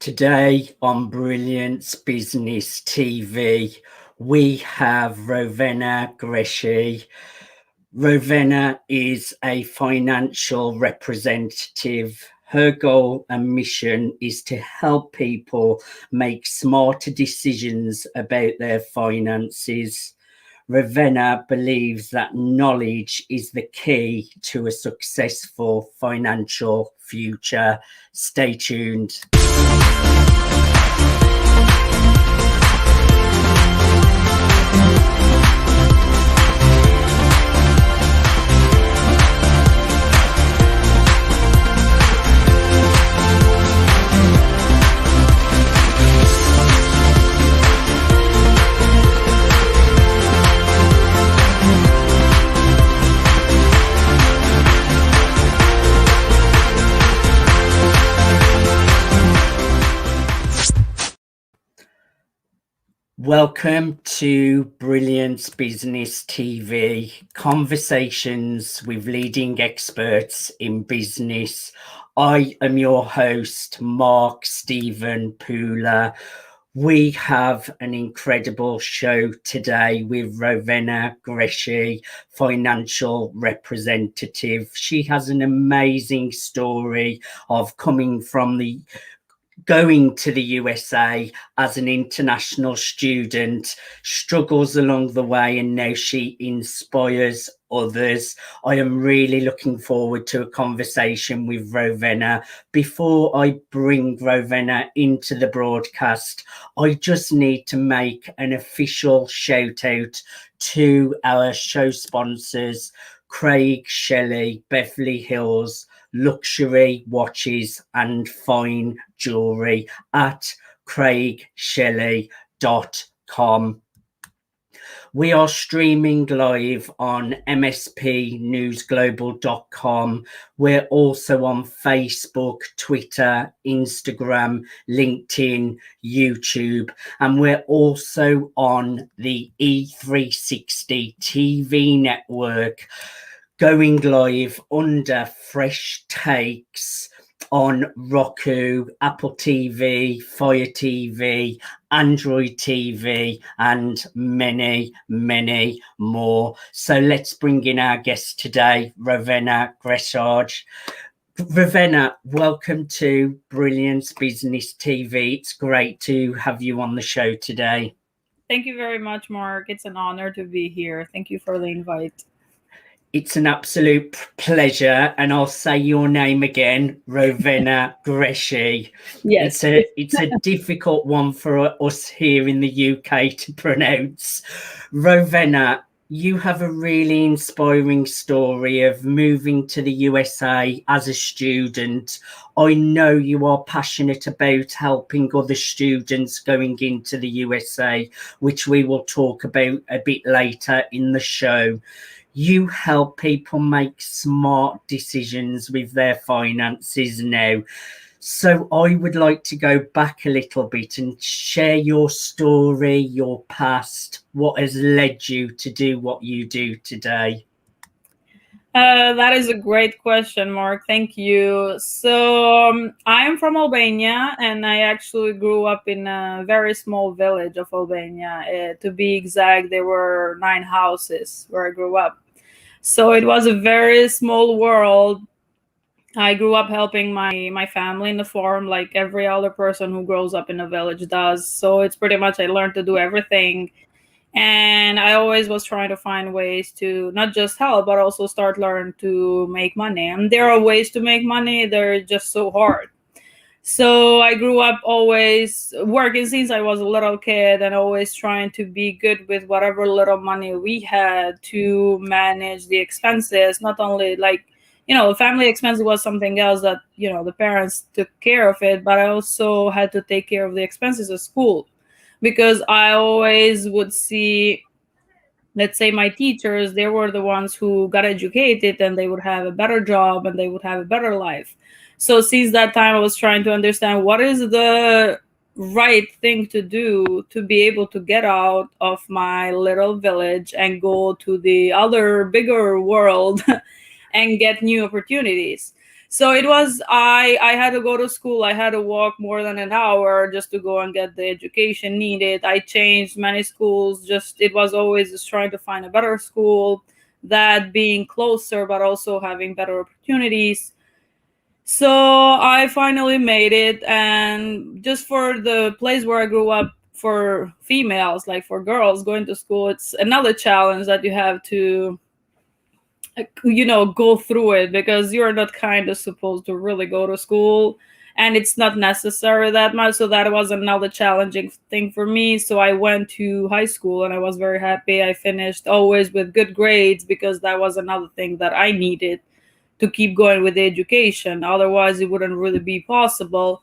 Today on Brilliance Business TV, we have Rovena Grishaj. Rovena is a financial representative. Her goal and mission is to help people make smarter decisions about their finances. Rovena believes that knowledge is the key to a successful financial future. Stay tuned. Welcome to Brilliance Business TV, conversations with leading experts in business. I am your host, Mark Stephen Pooler. We have an incredible show today with Rovena Grishaj, financial representative. She has an amazing story of going to the USA as an international student, struggles along the way, and now she inspires others. I am really looking forward to a conversation with Rovena. Before I bring Rovena into the broadcast, I just need to make an official shout out to our show sponsors, Craig Shelley, Beverly Hills Luxury Watches and Fine Jewelry at craigshelley.com. We are streaming live on MSP We're also on Facebook, Twitter, Instagram, LinkedIn, YouTube, and we're also on the E360 TV network, going live under Fresh Takes on Roku, Apple TV, Fire TV, Android TV, and many, many more. So let's bring in our guest today, Rovena Grishaj. Rovena, welcome to Brilliance Business TV. It's great to have you on the show today. Thank you very much, Mark. It's an honor to be here. Thank you for the invite. It's an absolute pleasure, and I'll say your name again, Rovena Grishaj. Yes, it's a difficult one for us here in the UK to pronounce. Rovena, you have a really inspiring story of moving to the USA as a student. I know you are passionate about helping other students going into the USA, which we will talk about a bit later in the show. You help people make smart decisions with their finances now. So I would like to go back a little bit and share your story, your past, what has led you to do what you do today. That is a great question, Mark. Thank you. So I am from Albania, and I actually grew up in a very small village of Albania. To be exact, there were 9 houses where I grew up. So it was a very small world. I grew up helping my family in the farm, like every other person who grows up in a village does. So it's pretty much I learned to do everything. And I always was trying to find ways to not just help, but also start learn to make money. And there are ways to make money. They're just so hard. So I grew up always working since I was a little kid, and always trying to be good with whatever little money we had to manage the expenses. Not only family expense was something else that, the parents took care of it, but I also had to take care of the expenses of school, because I always would see, let's say, my teachers, they were the ones who got educated, and they would have a better job and they would have a better life. So since that time, I was trying to understand what is the right thing to do to be able to get out of my little village and go to the other bigger world and get new opportunities. So it was, I had to go to school. I had to walk more than an hour just to go and get the education needed. I changed many schools. Just it was always just trying to find a better school, that being closer but also having better opportunities. So I finally made it, and just for the place where I grew up, for females, like for girls going to school, it's another challenge that you have to, go through it, because you're not kind of supposed to really go to school, and it's not necessary that much. So that was another challenging thing for me. So I went to high school and I was very happy. I finished always with good grades, because that was another thing that I needed to keep going with the education. Otherwise, it wouldn't really be possible.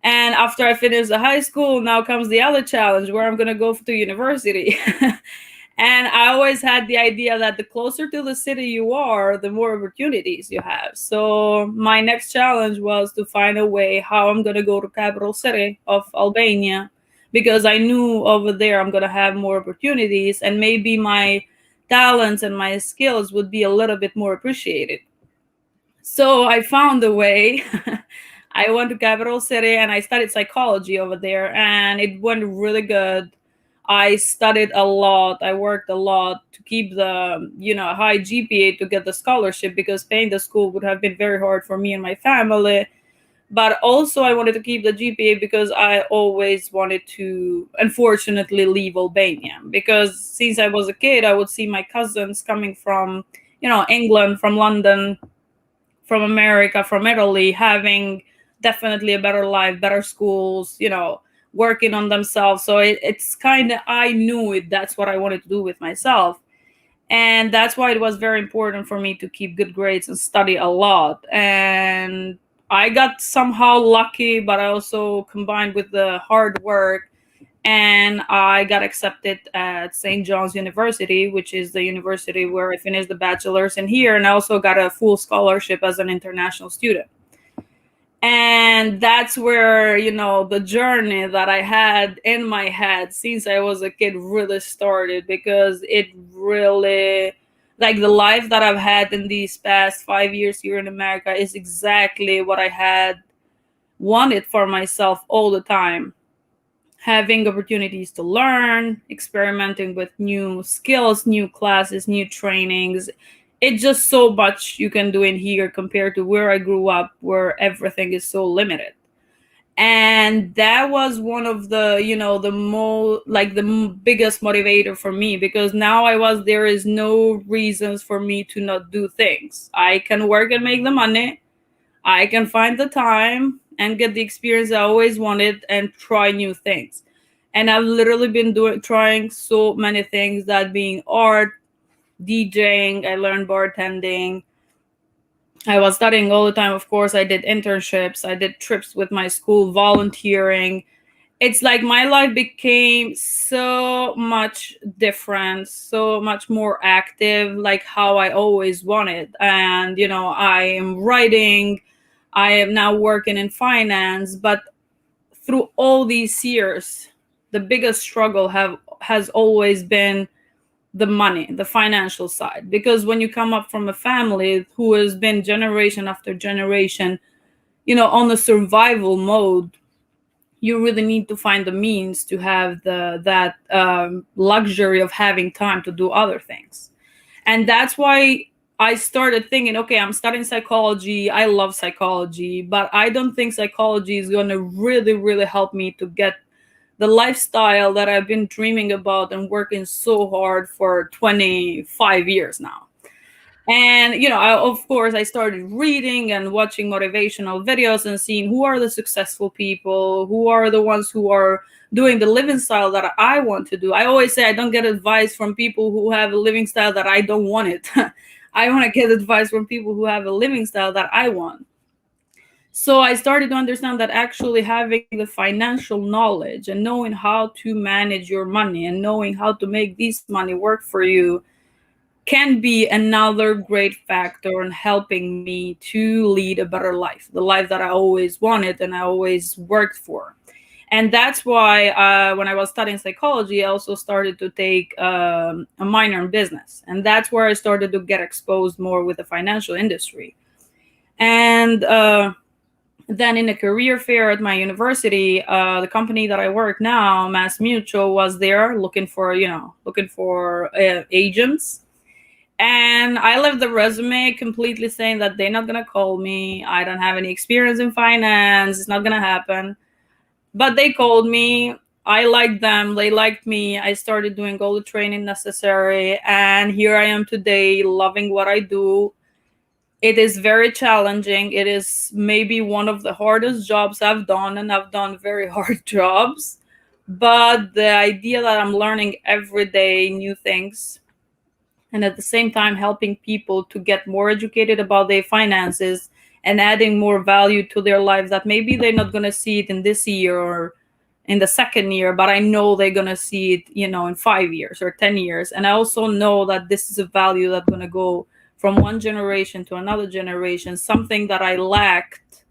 And after I finished the high school, now comes the other challenge, where I'm going to go to university. And I always had the idea that the closer to the city you are, the more opportunities you have. So my next challenge was to find a way how I'm going to go to capital city of Albania, because I knew over there I'm going to have more opportunities, and maybe my talents and my skills would be a little bit more appreciated. So I found a way. I went to capital city and I studied psychology over there, and it went really good. I studied a lot. I worked a lot to keep the, high GPA to get the scholarship, because paying the school would have been very hard for me and my family. But also I wanted to keep the GPA, because I always wanted to, unfortunately, leave Albania, because since I was a kid, I would see my cousins coming from, England, from London, from America, from Italy, having definitely a better life, better schools, working on themselves. So it's kind of, I knew it. That's what I wanted to do with myself. And that's why it was very important for me to keep good grades and study a lot. And I got somehow lucky, but I also combined with the hard work, and I got accepted at St. John's University, which is the university where I finished the bachelor's in here, and I also got a full scholarship as an international student. And that's where, the journey that I had in my head since I was a kid really started, because it really, like, the life that I've had in these past 5 years here in America is exactly what I had wanted for myself all the time. Having opportunities to learn, experimenting with new skills, new classes, new trainings. It's just so much you can do in here compared to where I grew up, where everything is so limited. And that was one of the, the biggest motivator for me, because now there is no reasons for me to not do things. I can work and make the money. I can find the time and get the experience I always wanted and try new things. And I've literally been trying so many things, that being art, DJing, I learned bartending. I was studying all the time, of course. I did internships, I did trips with my school, volunteering. It's like my life became so much different, so much more active, like how I always wanted. And, I am writing, I am now working in finance, but through all these years, the biggest struggle has always been the money, the financial side. Because when you come up from a family who has been generation after generation, on the survival mode, you really need to find the means to have that luxury of having time to do other things. And that's why I started thinking, okay, I'm studying psychology. I love psychology, but I don't think psychology is going to really, really help me to get the lifestyle that I've been dreaming about and working so hard for 25 years now. And, of course, I started reading and watching motivational videos and seeing who are the successful people, who are the ones who are doing the living style that I want to do. I always say I don't get advice from people who have a living style that I don't want it. I want to get advice from people who have a living style that I want. So I started to understand that actually having the financial knowledge and knowing how to manage your money and knowing how to make this money work for you can be another great factor in helping me to lead a better life, the life that I always wanted and I always worked for. And that's why when I was studying psychology, I also started to take a minor in business. And that's where I started to get exposed more with the financial industry. And then in a career fair at my university, the company that I work now, Mass Mutual, was there looking for agents. And I left the resume completely saying that they're not going to call me. I don't have any experience in finance. It's not going to happen. But they called me. I liked them. They liked me. I started doing all the training necessary. And here I am today, loving what I do. It is very challenging. It is maybe one of the hardest jobs I've done, and I've done very hard jobs. But the idea that I'm learning every day new things, and at the same time helping people to get more educated about their finances and adding more value to their lives, that maybe they're not going to see it in this year or in the second year, but I know they're going to see it, in 5 years or 10 years. And I also know that this is a value that's going to go from one generation to another generation, something that I lacked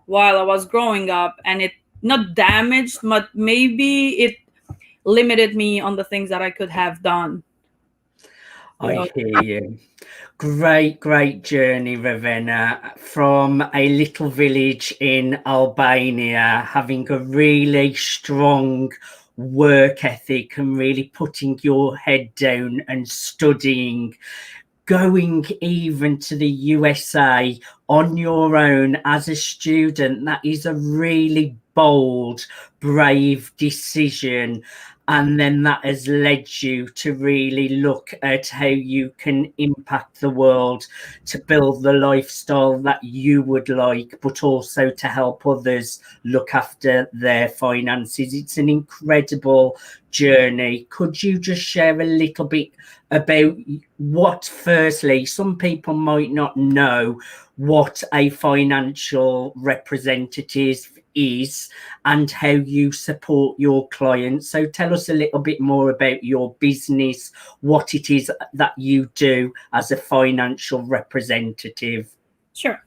while I was growing up, and it not damaged, but maybe it limited me on the things that I could have done. I hear you. Great journey, Rovena, from a little village in Albania, having a really strong work ethic and really putting your head down and studying, going even to the USA on your own as a student. That is a really bold, brave decision. And then that has led you to really look at how you can impact the world to build the lifestyle that you would like, but also to help others look after their finances. It's an incredible journey. Could you just share a little bit about what, firstly, some people might not know what a financial representative is and how you support your clients? So tell us a little bit more about your business, what it is that you do as a financial representative. Sure.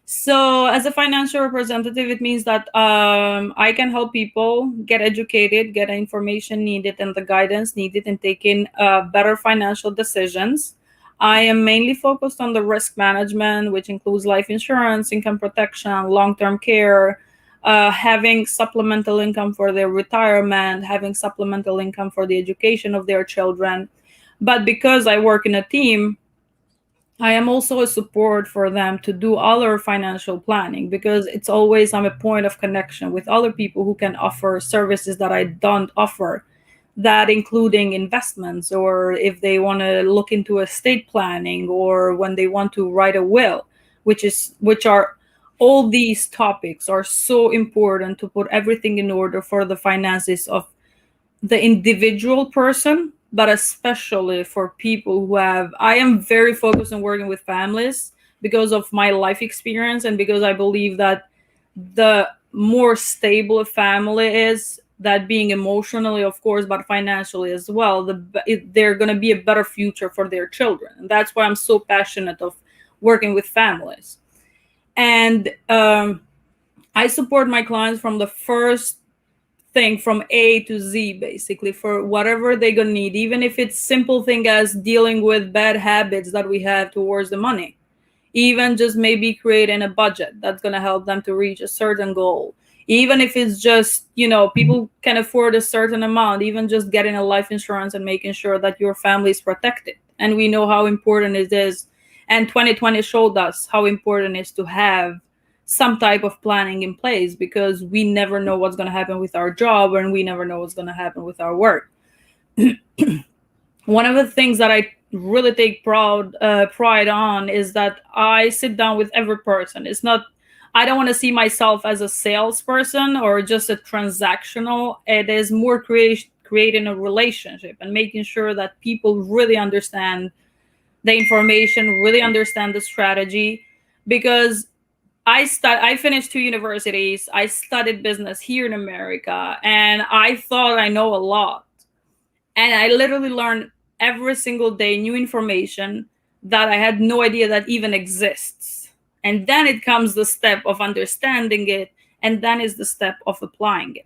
So as a financial representative, it means that I can help people get educated, get the information needed and the guidance needed in taking better financial decisions. I am mainly focused on the risk management, which includes life insurance, income protection, long-term care, having supplemental income for their retirement, having supplemental income for the education of their children. But because I work in a team, I am also a support for them to do other financial planning, because it's always I'm a point of connection with other people who can offer services that I don't offer, that including investments, or if they want to look into estate planning, or when they want to write a will, which are all these topics are so important to put everything in order for the finances of the individual person, but especially for people who have, I am very focused on working with families because of my life experience, and because I believe that the more stable a family is, that being emotionally, of course, but financially as well, they're going to be a better future for their children. And that's why I'm so passionate of working with families. And I support my clients from the first thing, from A to Z, basically, for whatever they're gonna need, even if it's simple thing as dealing with bad habits that we have towards the money, even just maybe creating a budget that's gonna help them to reach a certain goal, even if it's just, people can afford a certain amount, even just getting a life insurance and making sure that your family is protected. And we know how important it is, and 2020 showed us how important it is to have some type of planning in place, because we never know what's going to happen with our job, and we never know what's going to happen with our work. One of the things that I really take pride on is that I sit down with every person. It's not, I don't want to see myself as a salesperson or just a transactional. It is more creating a relationship and making sure that people really understand the information, really understand the strategy. Because I finished 2 universities. I studied business here in America, and I thought I know a lot. And I literally learned every single day new information that I had no idea that even exists. And then it comes the step of understanding it, and then is the step of applying it.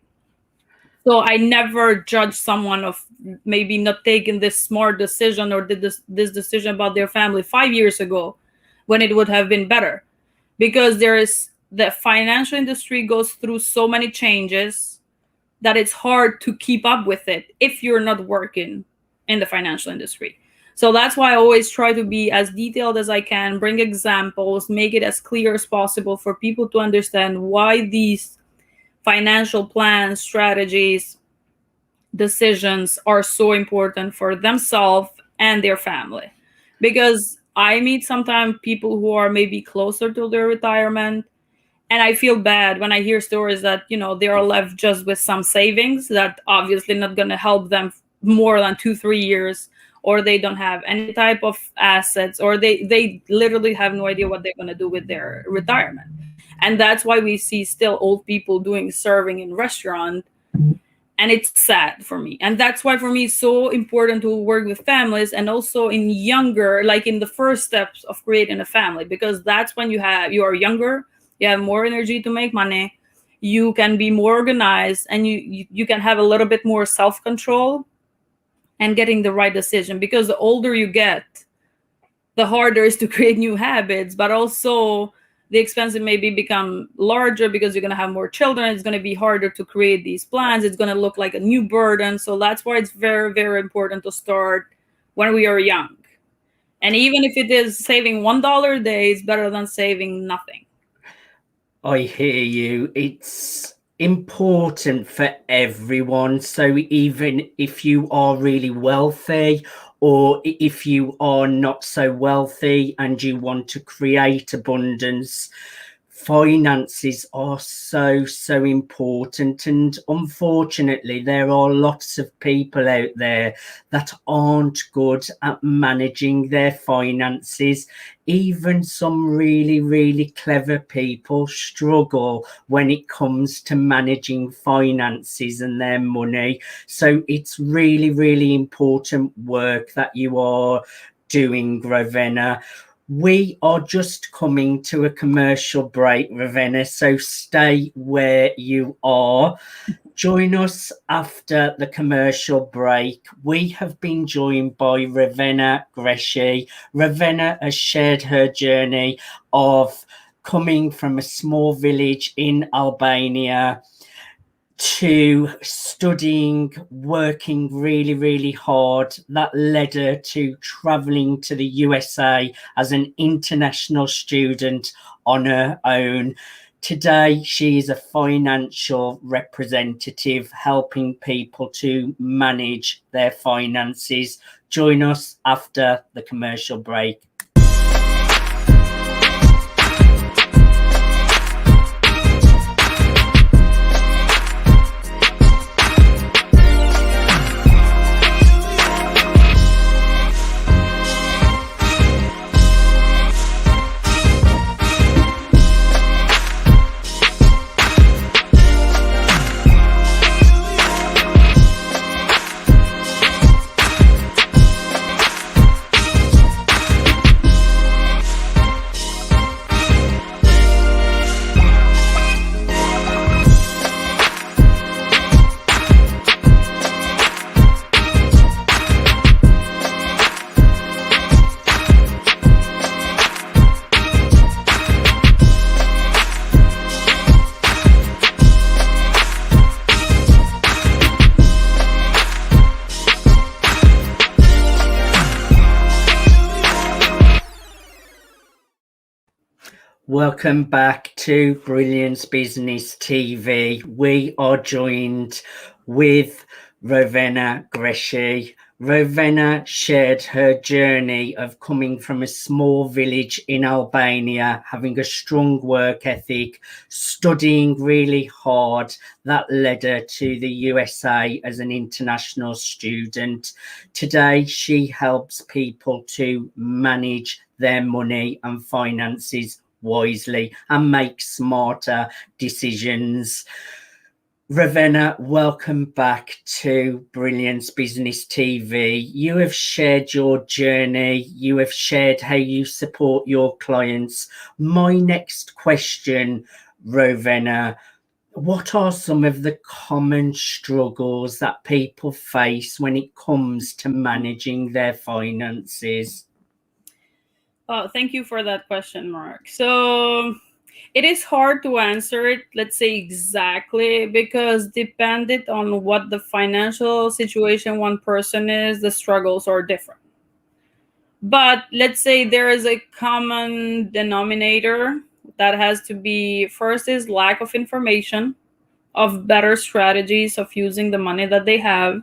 So I never judge someone of maybe not taking this smart decision or did this decision about their family 5 years ago when it would have been better. because the financial industry goes through so many changes that it's hard to keep up with it if you're not working in the financial industry. So that's why I always try to be as detailed as I can, bring examples, make it as clear as possible for people to understand why these financial plans, strategies, decisions are so important for themselves and their family. Because I meet sometimes people who are maybe closer to their retirement, and I feel bad when I hear stories that, they are left just with some savings that obviously not going to help them more than 2-3 years, or they don't have any type of assets, or they literally have no idea what they're going to do with their retirement. And that's why we see still old people doing serving in restaurant, and it's sad for me. And that's why for me it's so important to work with families, and also in younger, like in the first steps of creating a family, because that's when you are younger, you have more energy to make money, you can be more organized, and you can have a little bit more self-control and getting the right decision. Because the older you get, the harder it is to create new habits, but also the expenses maybe become larger because you're going to have more children. It's going to be harder to create these plans. It's going to look like a new burden. So that's why it's very, very important to start when we are young. And even if it is saving $1 a day, it's better than saving nothing. I hear you. It's important for everyone. So even if you are really wealthy, or if you are not so wealthy and you want to create abundance, finances are so important. And unfortunately, there are lots of people out there that aren't good at managing their finances. Even some really clever people struggle when it comes to managing finances and their money. So it's really important work that you are doing, Rovena. We are just coming to a commercial break, Rovena, so stay where you are. Join us after the commercial break. We have been joined by Rovena Grishaj. Rovena has shared her journey of coming from a small village in Albania to studying, working really hard. That led her to traveling to the USA as an international student on her own. Today, she is a financial representative helping people to manage their finances. Join us after the commercial break. Welcome back to Brilliance Business TV. We are joined with Rovena Grishaj. Rovena shared her journey of coming from a small village in Albania, having a strong work ethic, studying really hard. That led her to the USA as an international student. Today, she helps people to manage their money and finances wisely and make smarter decisions. Rovena, welcome back to Brilliance Business TV. You have shared your journey. You have shared how you support your clients. My next question, Rovena, what are some of the common struggles that people face when it comes to managing their finances? Oh, thank you for that question, Mark. So It is hard to answer it, let's say exactly, because dependent on what the financial situation one person is, the struggles are different. But let's say there is a common denominator that has to be: first is lack of information, of better strategies of using the money that they have.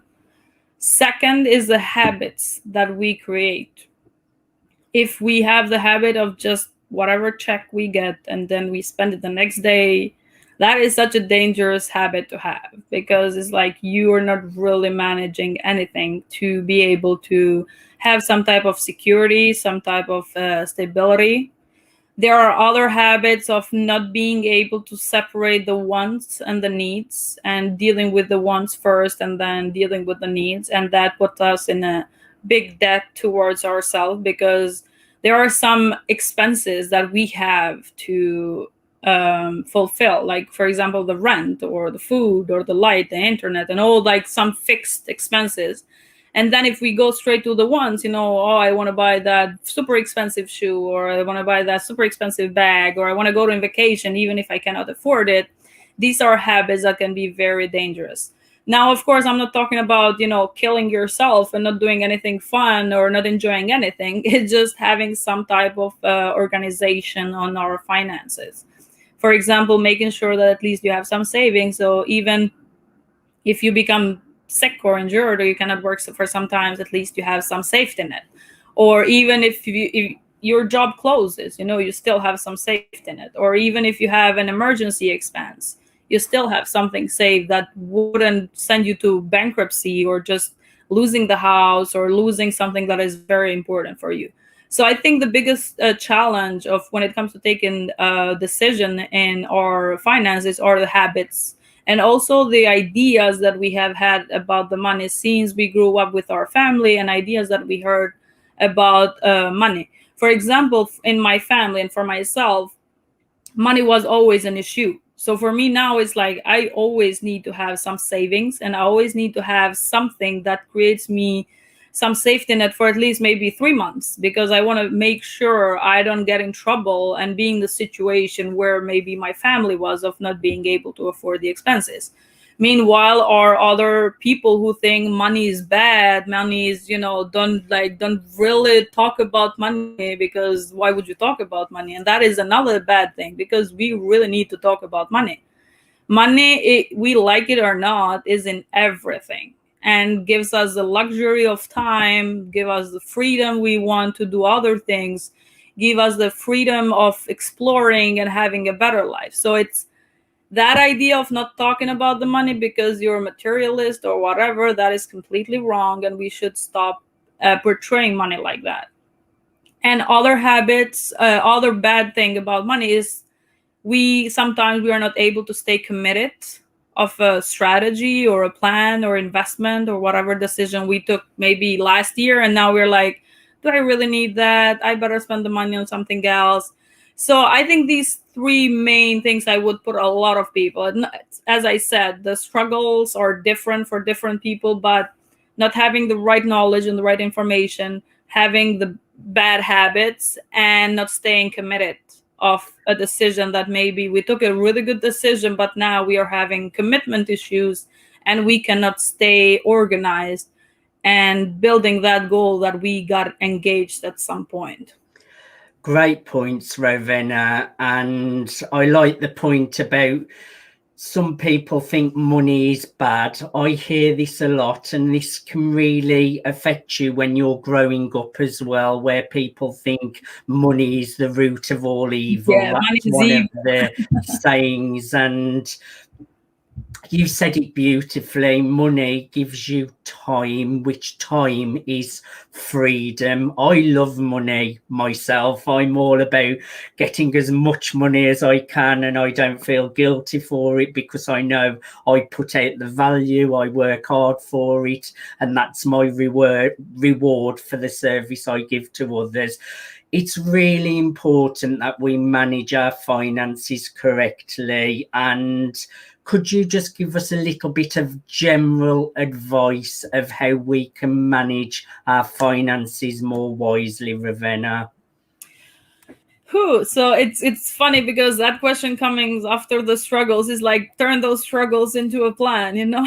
Second is the habits that we create. If we have the habit of just whatever check we get and then we spend it the next day, that is such a dangerous habit to have, because it's like you are not really managing anything to be able to have some type of security, some type of stability. There are other habits of not being able to separate the wants and the needs, and dealing with the wants first and then dealing with the needs, and that puts us in a big debt towards ourselves, because there are some expenses that we have to fulfill, like for example the rent or the food or the light, the internet, and all like some fixed expenses. And then if we go straight to the ones, oh, I want to buy that super expensive shoe, or I want to buy that super expensive bag, or I want to go on vacation, even if I cannot afford it. These are habits that can be very dangerous. Now, of course, I'm not talking about, killing yourself and not doing anything fun or not enjoying anything. It's just having some type of organization on our finances. For example, making sure that at least you have some savings. So even if you become sick or injured, or you cannot work for some times, at least you have some safety net. Or even if your job closes, you still have some safety net. Or even if you have an emergency expense, you still have something saved that wouldn't send you to bankruptcy or just losing the house or losing something that is very important for you. So I think the biggest challenge of when it comes to taking a decision in our finances are the habits, and also the ideas that we have had about the money since we grew up with our family, and ideas that we heard about money. For example, in my family and for myself, money was always an issue. So for me now, it's like I always need to have some savings, and I always need to have something that creates me some safety net for at least maybe 3 months, because I want to make sure I don't get in trouble and be in the situation where maybe my family was, of not being able to afford the expenses. Meanwhile, are other people who think money is bad, money is, don't really talk about money, because why would you talk about money? And that is another bad thing, because we really need to talk about money. Money, we like it or not, is in everything, and gives us the luxury of time, give us the freedom we want to do other things, give us the freedom of exploring and having a better life. So it's that idea of not talking about the money because you're a materialist or whatever, that is completely wrong, and we should stop portraying money like that. And other habits, other bad thing about money is we sometimes we are not able to stay committed of a strategy or a plan or investment or whatever decision we took maybe last year, and now we're like, do I really need that? I better spend the money on something else. So I think these three main things I would put a lot of people. And as I said, the struggles are different for different people, but not having the right knowledge and the right information, having the bad habits, and not staying committed of a decision that maybe we took a really good decision, but now we are having commitment issues and we cannot stay organized and building that goal that we got engaged at some point. Great points, Rovena. And I like the point about some people think money is bad. I hear this a lot, and this can really affect you when you're growing up as well, where people think money is the root of all evil. Yeah, That's one of the sayings. And you said it beautifully. Money gives you time, which time is freedom. I love money myself. I'm all about getting as much money as I can, and I don't feel guilty for it, because I know I put out the value, I work hard for it, and that's my reward for the service I give to others. It's really important that we manage our finances correctly. And could you just give us a little bit of general advice of how we can manage our finances more wisely, Rovena? Who? So it's funny because that question coming after the struggles is like turn those struggles into a plan, you know.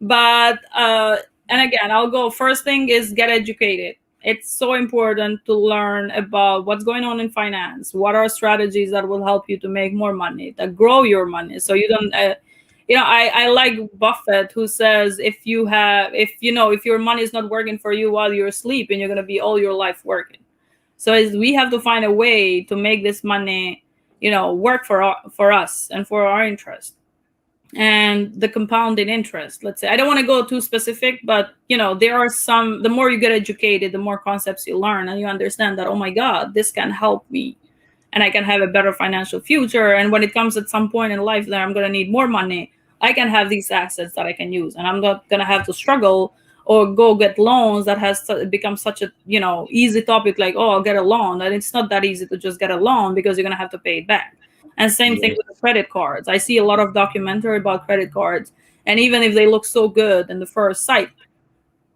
But and again, I'll go. First thing is get educated. It's so important to learn about what's going on in finance. What are strategies that will help you to make more money, that grow your money, so you don't. I like Buffett, who says if you have, if you know, if your money is not working for you while you're asleep, and you're gonna be all your life working. So we have to find a way to make this money, work for us and for our interest. And the compounding interest, let's say, I don't want to go too specific, but there are some, the more you get educated, the more concepts you learn, and you understand that, oh my God, this can help me and I can have a better financial future. And when it comes at some point in life that I'm going to need more money, I can have these assets that I can use, and I'm not going to have to struggle or go get loans. That has become such a easy topic, like, oh, I'll get a loan. And it's not that easy to just get a loan, because you're going to have to pay it back. And same thing Yes. with the credit cards. I see a lot of documentary about credit cards, and even if they look so good in the first sight,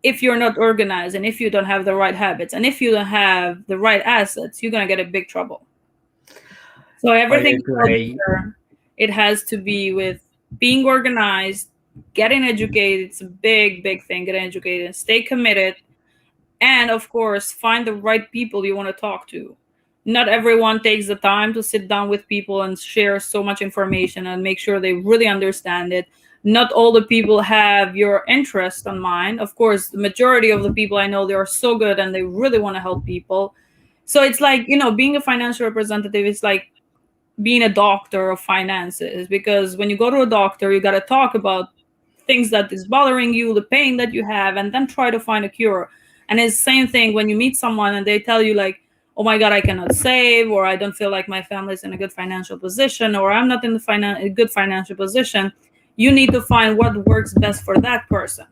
if you're not organized, and if you don't have the right habits, and if you don't have the right assets, you're going to get in big trouble. So I everything agree. it has to be with being organized, getting educated. It's a big, big thing. Getting educated, stay committed, and of course, find the right people you want to talk to. Not everyone takes the time to sit down with people and share so much information and make sure they really understand it. Not all the people have your interest on mind. Of course, the majority of the people I know, they are so good and they really want to help people. So it's like, being a financial representative is like being a doctor of finances, because when you go to a doctor, you got to talk about things that is bothering you, the pain that you have, and then try to find a cure. And it's the same thing when you meet someone and they tell you like, oh my God, I cannot save, or I don't feel like my family is in a good financial position, or I'm not in a good financial position. You need to find what works best for that person.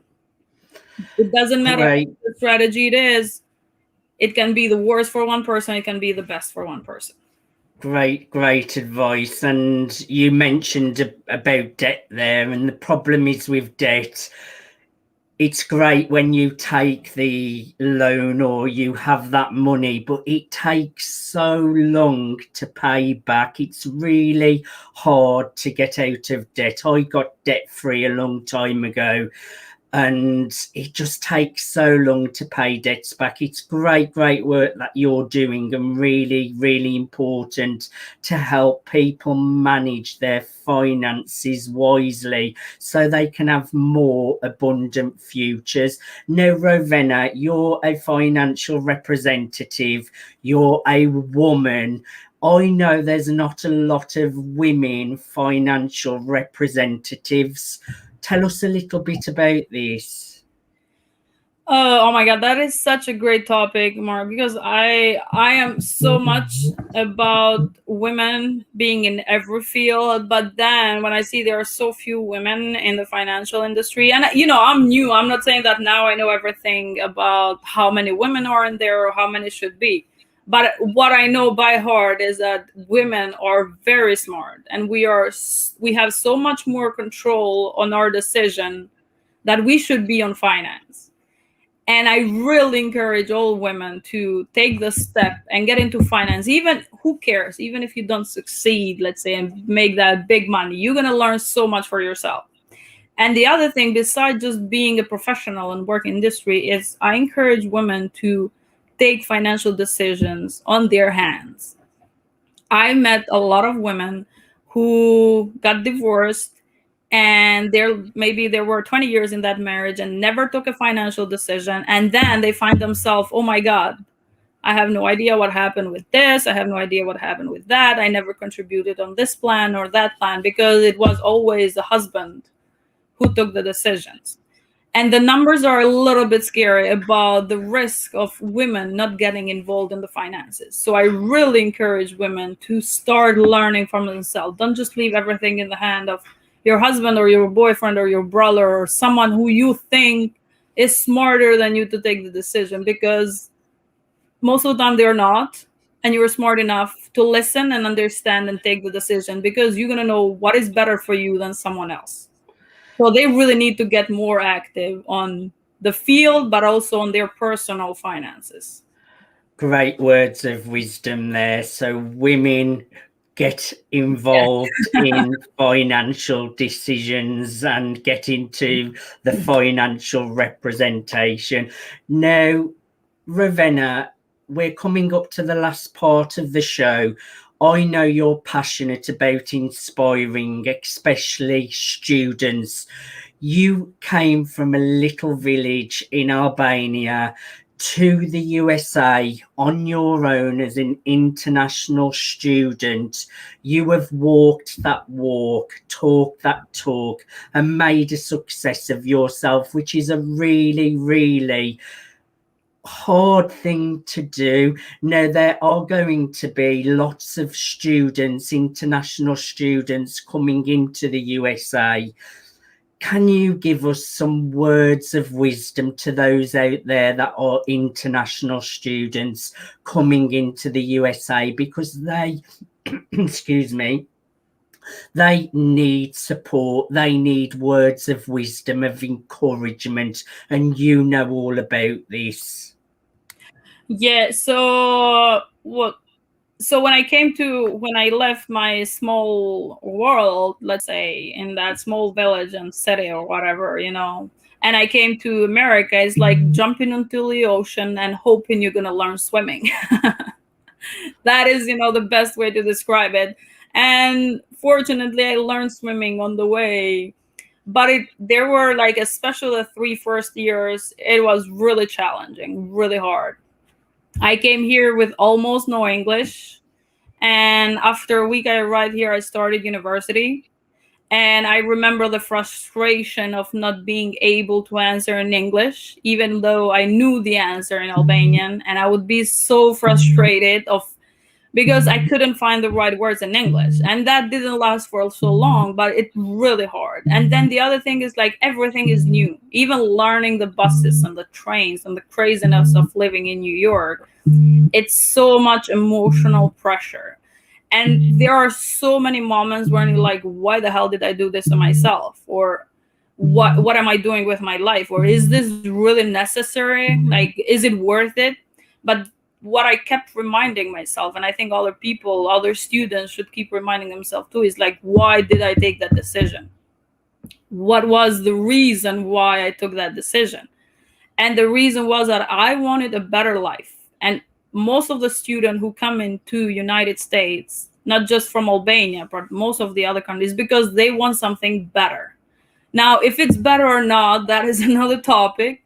It doesn't matter Great. what the strategy it is. It can be the worst for one person, it can be the best for one person. Great advice. And you mentioned about debt there, and the problem is with debt, it's great when you take the loan or you have that money, but it takes so long to pay back. It's really hard to get out of debt. I got debt free a long time ago, and it just takes so long to pay debts back. It's great work that you're doing, and really important to help people manage their finances wisely so they can have more abundant futures. Now, Rovena, you're a financial representative, you're a woman. I know there's not a lot of women financial representatives. Tell us a little bit about this. Oh my God, that is such a great topic, Mark, because I am so much about women being in every field, but then when I see there are so few women in the financial industry, and I'm new. I'm not saying that now I know everything about how many women are in there or how many should be. But what I know by heart is that women are very smart, and we have so much more control on our decision that we should be on finance. And I really encourage all women to take the step and get into finance. Even, who cares, even if you don't succeed, let's say, and make that big money, you're going to learn so much for yourself. And the other thing, besides just being a professional and work industry, is I encourage women to take financial decisions on their hands. I met a lot of women who got divorced, and there were 20 years in that marriage and never took a financial decision, and then they find themselves, oh my God, I have no idea what happened with this, I have no idea what happened with that, I never contributed on this plan or that plan, because it was always the husband who took the decisions. And the numbers are a little bit scary about the risk of women not getting involved in the finances. So I really encourage women to start learning from themselves. Don't just leave everything in the hand of your husband or your boyfriend or your brother or someone who you think is smarter than you to take the decision, because most of the time they're not. And you're smart enough to listen and understand and take the decision, because you're going to know what is better for you than someone else. So they really need to get more active on the field, but also on their personal finances. Great words of wisdom there. So women get involved in financial decisions and get into the financial representation. Now, Rovena, we're coming up to the last part of the show. I know you're passionate about inspiring, especially students. You came from a little village in Albania to the USA on your own as an international student. You have walked that walk, talked that talk, and made a success of yourself, which is a really, really hard thing to do. Now, there are going to be lots of students, international students, coming into the USA. Can you give us some words of wisdom to those out there that are international students coming into the USA, because they, excuse me, they need support, they need words of wisdom, of encouragement, and you know all about this. Yeah, so when I left my small world, let's say in that small village and city or whatever, and I came to America, it's like jumping into the ocean and hoping you're gonna learn swimming. That is, the best way to describe it. And fortunately, I learned swimming on the way. But there were, like, especially the 3 first years, it was really challenging, really hard. I came here with almost no English. And after a week I arrived here, I started university. And I remember the frustration of not being able to answer in English, even though I knew the answer in Albanian. And I would be so frustrated because I couldn't find the right words in English. And that didn't last for so long, but it's really hard. And then the other thing is, like, everything is new. Even learning the buses and the trains and the craziness of living in New York, it's so much emotional pressure. And there are so many moments where you're like, why the hell did I do this to myself? Or what am I doing with my life? Or is this really necessary? Like, is it worth it? But what I kept reminding myself, and I think other students should keep reminding themselves too, is like, why did I take that decision? What was the reason why I took that decision? And the reason was that I wanted a better life. And most of the students who come into United States, not just from Albania, but most of the other countries, because they want something better. Now, if it's better or not, that is another topic.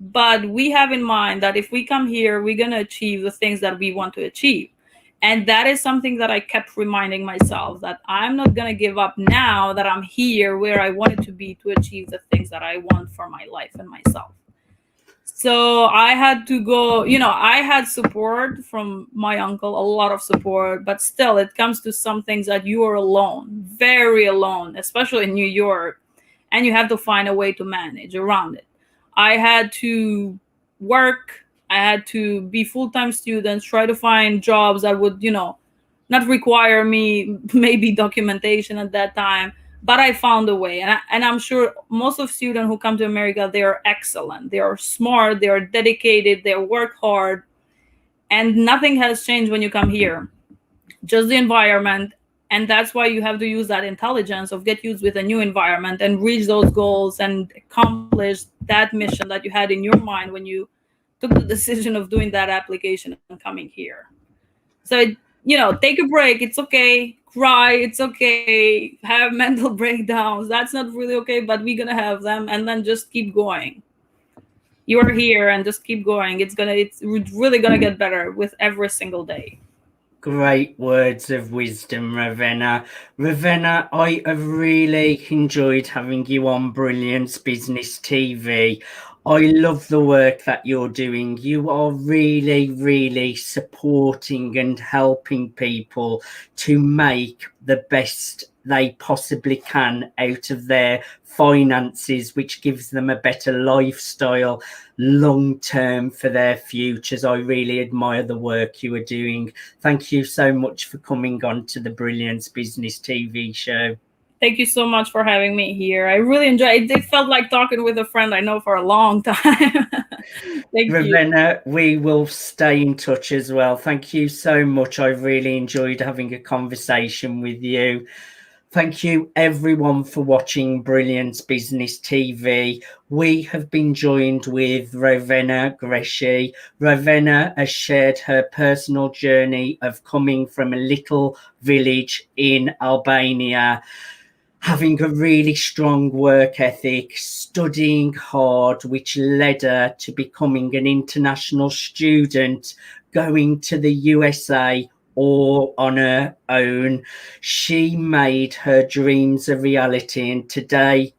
But we have in mind that if we come here, we're going to achieve the things that we want to achieve. And that is something that I kept reminding myself, that I'm not going to give up now that I'm here where I wanted to be to achieve the things that I want for my life and myself. So I had to go, I had support from my uncle, a lot of support, but still it comes to some things that you are alone, very alone, especially in New York, and you have to find a way to manage around it. I had to work. I had to be full-time students, try to find jobs that would, not require me maybe documentation at that time. But I found a way. And I'm sure most of students who come to America, they are excellent. They are smart. They are dedicated. They work hard. And nothing has changed when you come here. Just the environment. And that's why you have to use that intelligence of get used with a new environment and reach those goals and accomplish that mission that you had in your mind when you took the decision of doing that application and coming here. So, take a break. It's okay. Cry. It's okay. Have mental breakdowns. That's not really okay, but we're going to have them, and then just keep going. You are here and just keep going. It's really going to get better with every single day. Great words of wisdom, Rovena. Rovena, I have really enjoyed having you on Brilliance Business TV. I love the work that you're doing. You are really, really supporting and helping people to make the best they possibly can out of their finances, which gives them a better lifestyle long term for their futures. I really admire the work you are doing. Thank you so much for coming on to the Brilliance Business TV show. Thank you so much for having me here. I really enjoyed it. It felt like talking with a friend I know for a long time. Thank you. Rovena, we will stay in touch as well. Thank you so much. I really enjoyed having a conversation with you. Thank you everyone for watching Brilliance Business TV. We have been joined with Rovena Grishaj. Rovena has shared her personal journey of coming from a little village in Albania, having a really strong work ethic, studying hard, which led her to becoming an international student, going to the USA all on her own. She made her dreams a reality, and today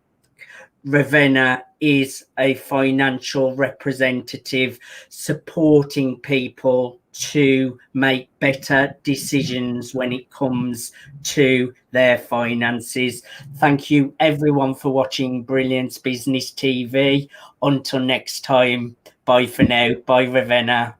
Rovena is a financial representative supporting people to make better decisions when it comes to their finances. Thank you everyone for watching Brilliance Business TV. Until next time, bye for now. Bye, Rovena.